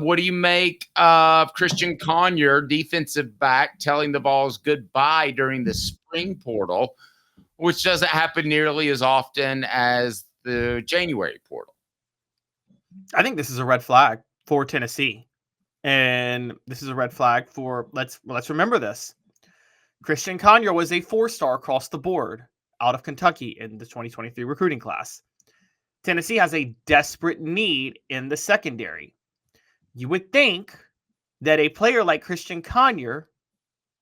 What do you make of Cristian Conyer, defensive back, telling the Vols goodbye during the spring portal, which doesn't happen nearly as often as the January portal? I think this is a red flag for Tennessee. And this is a red flag for, let's remember this. Cristian Conyer was a 4-star across the board out of Kentucky in the 2023 recruiting class. Tennessee has a desperate need in the secondary. You would think that a player like Cristian Conyer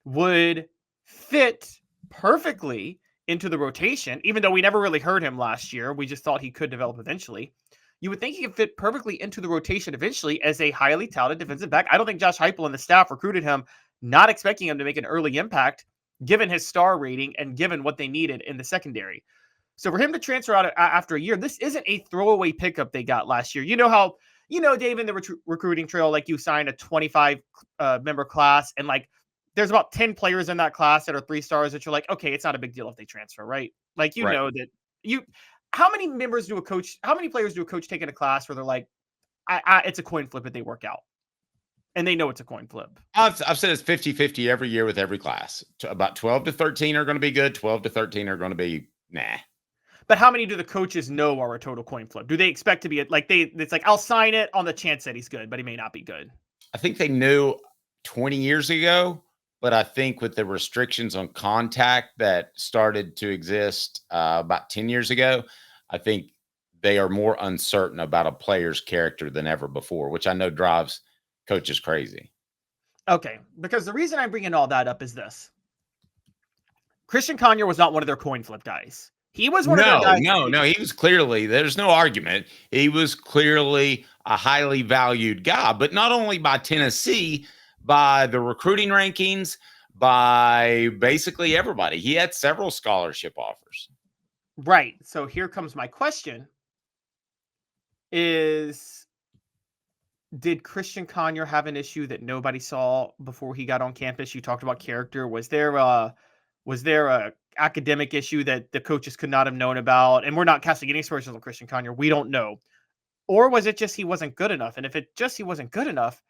would fit perfectly into the rotation, even though we never really heard him last year. We just thought he could develop eventually. You would think he could fit perfectly into the rotation eventually as a highly touted defensive back. I don't think Josh Heupel and the staff recruited him not expecting him to make an early impact, given his star rating and given what they needed in the secondary. So for him to transfer out after a year, this isn't a throwaway pickup they got last year. You know how, Dave, in the recruiting trail, like you signed a 25 member class and like there's about 10 players in that class that are 3-stars that you're like, okay, it's not a big deal if they transfer, right? Like, Right. know that how many players do a coach take in a class where they're like, it's a coin flip if they work out? And they know it's a coin flip. I've said it's 50-50 every year with every class. About 12 to 13 are going to be good. 12 to 13 are going to be nah. But how many do the coaches know are a total coin flip? Do they expect to be it's like, I'll sign it on the chance that he's good, but he may not be good? I think they knew 20 years ago, but I think with the restrictions on contact that started to exist about 10 years ago, I think they are more uncertain about a player's character than ever before, which I know drives coaches crazy. Okay, because the reason I'm bringing all that up is this. Cristian Conyer was not one of their coin flip guys. He was one of their guys. No. He was clearly, there's no argument. He was clearly a highly valued guy, but not only by Tennessee, by the recruiting rankings, by basically everybody. He had several scholarship offers. Right. So here comes my question is, did Cristian Conyer have an issue that nobody saw before he got on campus? You talked about character. Was there a academic issue that the coaches could not have known about? And we're not casting any aspersions on Cristian Conyer. We don't know. Or was it just he wasn't good enough? And if it just he wasn't good enough,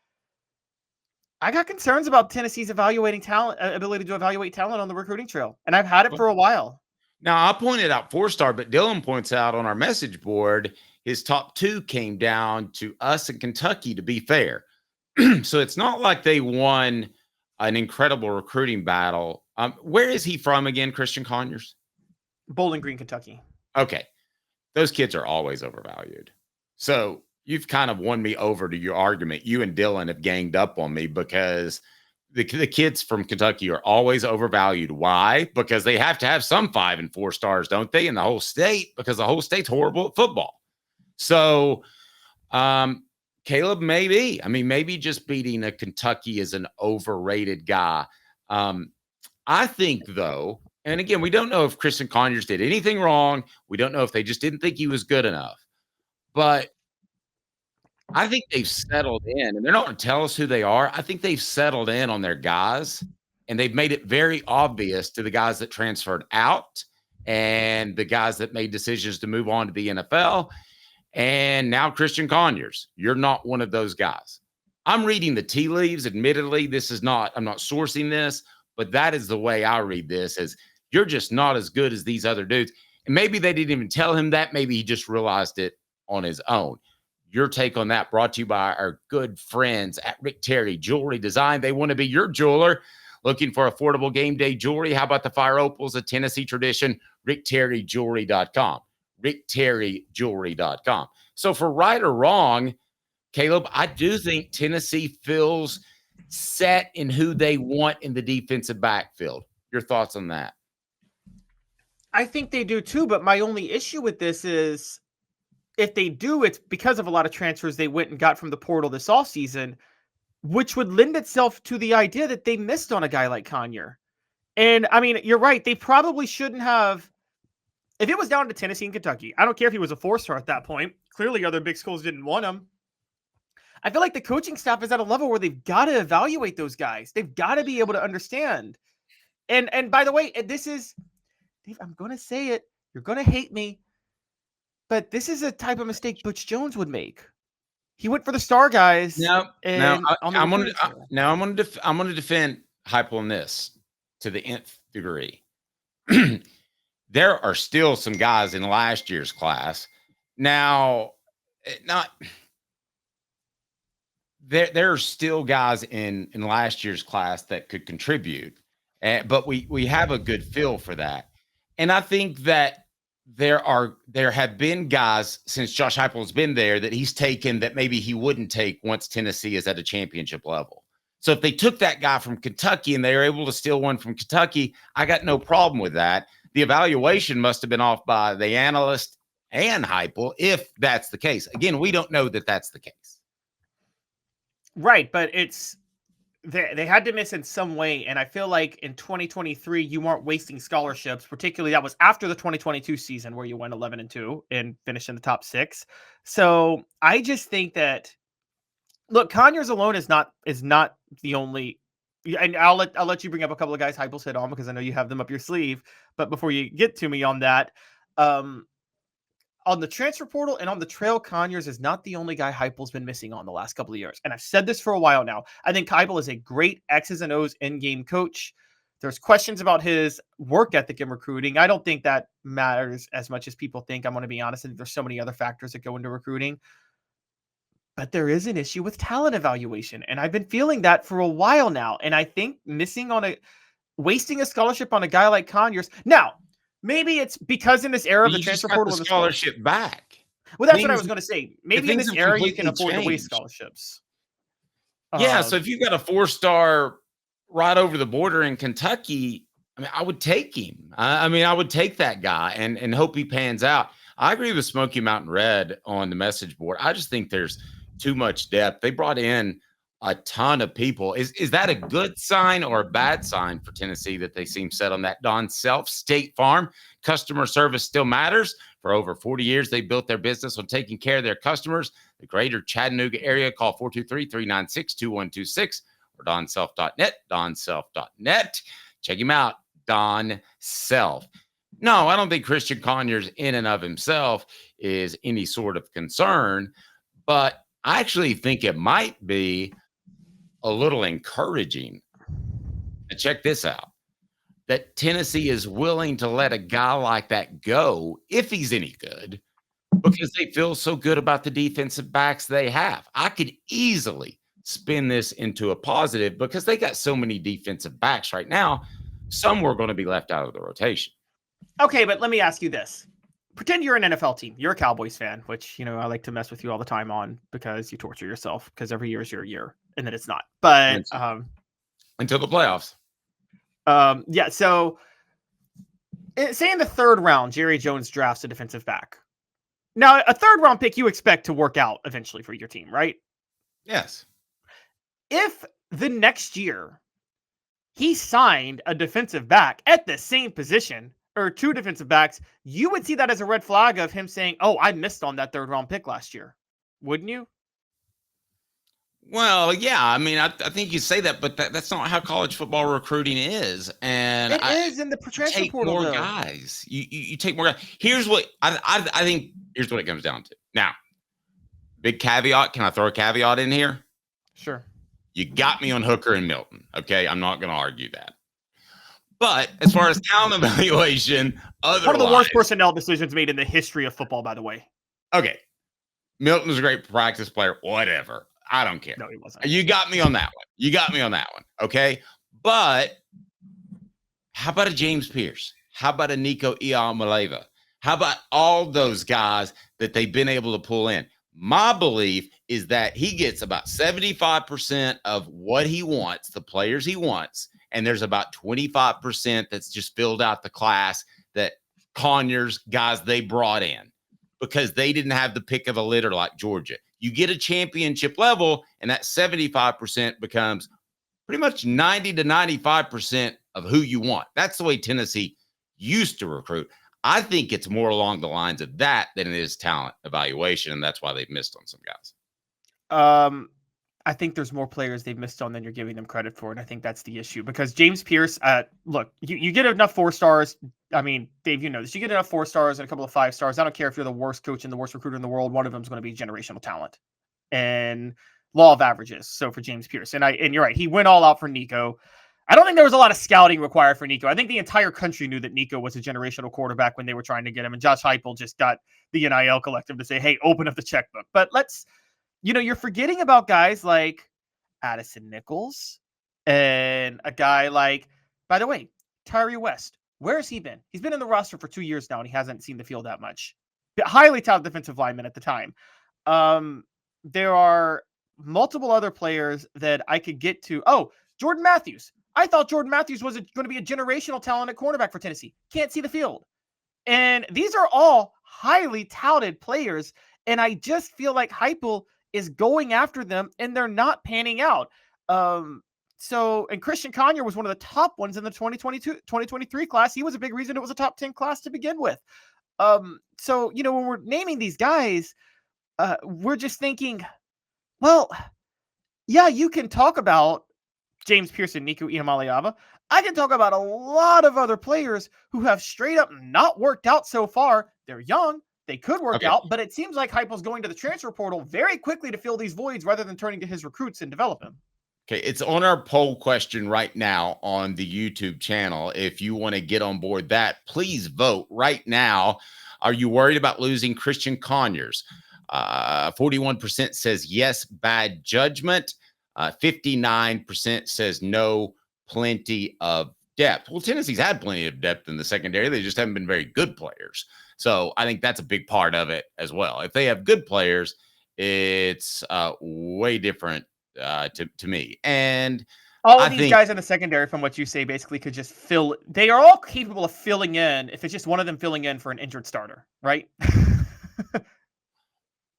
I got concerns about Tennessee's ability to evaluate talent on the recruiting trail. And I've had it for a while. Now, I pointed out 4-star, but Dylan points out on our message board, his top 2 came down to us in Kentucky, to be fair. So it's not like they won an incredible recruiting battle. Where is he from again, Cristian Conyers? Bowling Green, Kentucky. Okay. Those kids are always overvalued. So you've kind of won me over to your argument. You and Dylan have ganged up on me because the kids from Kentucky are always overvalued. Why? Because they have to have some 5 and 4 stars, don't they? In the whole state, because the whole state's horrible at football. So, Caleb, maybe just beating a Kentucky is an overrated guy. I think, though, and again, we don't know if Cristian Conyers did anything wrong. We don't know if they just didn't think he was good enough. But I think they've settled in, and they're not going to tell us who they are. I think they've settled in on their guys, and they've made it very obvious to the guys that transferred out and the guys that made decisions to move on to the NFL. And now Cristian Conyers, you're not one of those guys. I'm reading the tea leaves. Admittedly, I'm not sourcing this, but that is the way I read this, as you're just not as good as these other dudes. And maybe they didn't even tell him that. Maybe he just realized it on his own. Your take on that brought to you by our good friends at Rick Terry Jewelry Design. They want to be your jeweler. Looking for affordable game day jewelry? How about the Fire Opals, a Tennessee tradition? RickTerryJewelry.com. RickTerryJewelry.com. So for right or wrong, Caleb, I do think Tennessee feels set in who they want in the defensive backfield. Your thoughts on that? I think they do too, but my only issue with this is if they do, it's because of a lot of transfers they went and got from the portal this offseason, which would lend itself to the idea that they missed on a guy like Conyer. And I mean, you're right. They probably shouldn't have. If it was down to Tennessee and Kentucky, I don't care if he was a 4-star at that point. Clearly, other big schools didn't want him. I feel like the coaching staff is at a level where they've got to evaluate those guys. They've got to be able to understand. And by the way, this is, Dave, I'm going to say it. You're going to hate me. But this is a type of mistake Butch Jones would make. He went for the star guys. Now, And on the I'm recruiting gonna trail. now I'm gonna defend Heupel on this to the nth degree. There are still some guys in last year's class. Now, not there are still guys in last year's class that could contribute, but we have a good feel for that. And I think that there have been guys since Josh Heupel's been there that he's taken that maybe he wouldn't take once Tennessee is at a championship level. So if they took that guy from Kentucky and they were able to steal one from Kentucky, I got no problem with that. The evaluation must have been off by the analyst and Heupel if that's the case. Again, we don't know that that's the case. Right, but it's they had to miss in some way, and I feel like in 2023 you weren't wasting scholarships. Particularly, that was after the 2022 season where you went 11-2 and finished in the top 6. So I just think that look, Conyers alone is not the only. And I'll let you bring up a couple of guys Heupel's hit on because I know you have them up your sleeve. But before you get to me on that, on the transfer portal and on the trail, Conyers is not the only guy Heupel's been missing on the last couple of years. And I've said this for a while now. I think Heupel is a great X's and O's in-game coach. There's questions about his work ethic in recruiting. I don't think that matters as much as people think. I'm going to be honest. I think there's so many other factors that go into recruiting. But there is an issue with talent evaluation. And I've been feeling that for a while now. And I think wasting a scholarship on a guy like Conyers. Now, maybe it's because in this era of the transfer portal, the scholarship back. Well, that's what I was going to say. Maybe in this era, you can afford to waste scholarships. Yeah. So if you've got a 4-star right over the border in Kentucky, I mean, I would take him. I mean, I would take that guy and hope he pans out. I agree with Smoky Mountain Red on the message board. I just think there's too much depth. They brought in a ton of people. Is that a good sign or a bad sign for Tennessee that they seem set on that Don Self State Farm? Customer service still matters. For over 40 years, they built their business on taking care of their customers. The greater Chattanooga area, call 423-396-2126 or donself.net, donself.net. Check him out, Don Self. No, I don't think Cristian Conyers in and of himself is any sort of concern, but I actually think it might be a little encouraging. And check this out, that Tennessee is willing to let a guy like that go if he's any good because they feel so good about the defensive backs they have. I could easily spin this into a positive because they got so many defensive backs right now. Some were going to be left out of the rotation. Okay, but let me ask you this. Pretend you're an NFL team. You're a Cowboys fan, which, I like to mess with you all the time on because you torture yourself because every year is your year and then it's not. But until the playoffs. Yeah, so say in the 3rd round, Jerry Jones drafts a defensive back. Now, a 3rd round pick you expect to work out eventually for your team, right? Yes. If the next year he signed a defensive back at the same position, or 2 defensive backs, you would see that as a red flag of him saying, oh, I missed on that 3rd round pick last year. Wouldn't you? Well, yeah. I mean, I think you say that, but that's not how college football recruiting is. And it is in the transfer portal. More guys. You take more guys. Here's what I think. Here's what it comes down to. Now, big caveat. Can I throw a caveat in here? Sure. You got me on Hooker and Milton. Okay, I'm not going to argue that. But as far as talent evaluation, one of the worst personnel decisions made in the history of football, by the way. Okay. Milton's a great practice player. Whatever. I don't care. No, he wasn't. You got me on that one. Okay. But how about a James Pierce? How about a Nico Iamaleava? How about all those guys that they've been able to pull in? My belief is that he gets about 75% of what he wants, the players he wants. And there's about 25% that's just filled out the class that Conyers guys they brought in because they didn't have the pick of the litter like Georgia. You get a championship level, and that 75% becomes pretty much 90 to 95% of who you want. That's the way Tennessee used to recruit. I think it's more along the lines of that than it is talent evaluation, and that's why they've missed on some guys. I think there's more players they've missed on than you're giving them credit for, and I think that's the issue. Because James Pierce, look, you get enough 4 stars. I mean, Dave, you know this. You get enough 4 stars and a couple of 5 stars. I don't care if you're the worst coach and the worst recruiter in the world. One of them is going to be generational talent. and law of averages. So for James Pierce, and you're right, he went all out for Nico. I don't think there was a lot of scouting required for Nico. I think the entire country knew that Nico was a generational quarterback when they were trying to get him, and Josh Heupel just got the NIL collective to say, "Hey, open up the checkbook." But you're forgetting about guys like Addison Nichols and a guy like, by the way, Tyree West. Where has he been? He's been in the roster for 2 years now, and he hasn't seen the field that much. Highly talented defensive lineman at the time. There are multiple other players that I could get to. Oh, Jordan Matthews. I thought Jordan Matthews was going to be a generational talent at cornerback for Tennessee. Can't see the field. And these are all highly touted players, and I just feel like Heupel is going after them, and they're not panning out. And Cristian Conyer was one of the top ones in the 2022-2023 class. He was a big reason it was a top 10 class to begin with. When we're naming these guys, we're just thinking, well, yeah, you can talk about James Pierce and Nico Iamaleava. I can talk about a lot of other players who have straight up not worked out so far. They're young. They could work out, but it seems like Heupel's going to the transfer portal very quickly to fill these voids rather than turning to his recruits and develop them. Okay, it's on our poll question right now on the YouTube channel. If you want to get on board that, please vote right now. Are you worried about losing Cristian Conyers? 41% says yes, bad judgment. 59% says no, plenty of depth. Well, Tennessee's had plenty of depth in the secondary. They just haven't been very good players. So I think that's a big part of it as well. If they have good players, it's way different to me. And all of these guys in the secondary, from what you say, basically could just fill. They are all capable of filling in if it's just one of them filling in for an injured starter, right?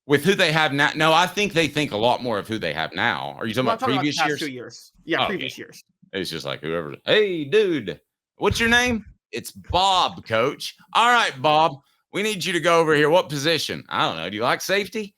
With who they have now? No, I think they think a lot more of who they have now. Are you talking about previous about years? 2 years. Yeah, previous years. It's just like whoever. Hey, dude, what's your name? It's Bob, coach. All right, Bob, we need you to go over here. What position? I don't know. Do you like safety?